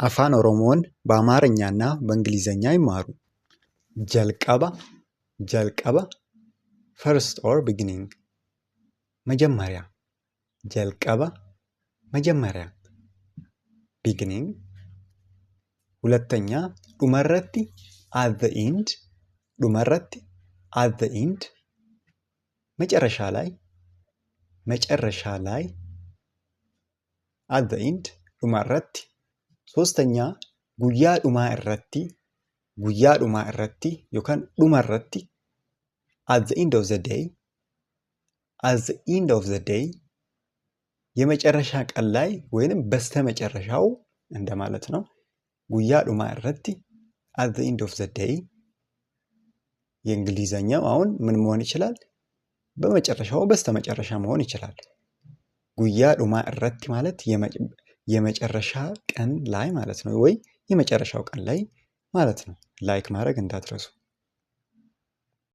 አፋን ኦሮሞን በአማርኛና በእንግሊዘኛ ይማሩ። ጀልቀባ ጀልቀባ ፈርስት ኦር ቢጊኒንግ መጀመሪያ ጀልቀባ መጀመሪያ ቢጊኒንግ ሁለተኛ ዱመረቲ አት ዘ ኢንድ ዱመረቲ አት ዘ ኢንድ መጨረሻ ላይ መጨረሻ ላይ አት ዘ ኢንድ ዱመረቲ ሶስተኛ ጉያ ዱማ እረቲ ዮካን ዱመረቲ at the end of the day at the end of the day የመጨረሻ ቀን ላይ ወይንም በስተመጨረሻው እንደማለት ነው። ጉያ ዱማ እረቲ at the end of the day የእንግሊዘኛው አሁን ምን መሆን ይችላል? በመጨረሻው በስተመጨረሻ መሆን ይችላል። ጉያ ዱማ እረቲ ማለት የመጨረሻ ቀን ላይ ማለት ነው፣ ወይ የመጨረሻው ቀን ላይ ማለት ነው። ላይክ ማድረግ እንዳትረሱ።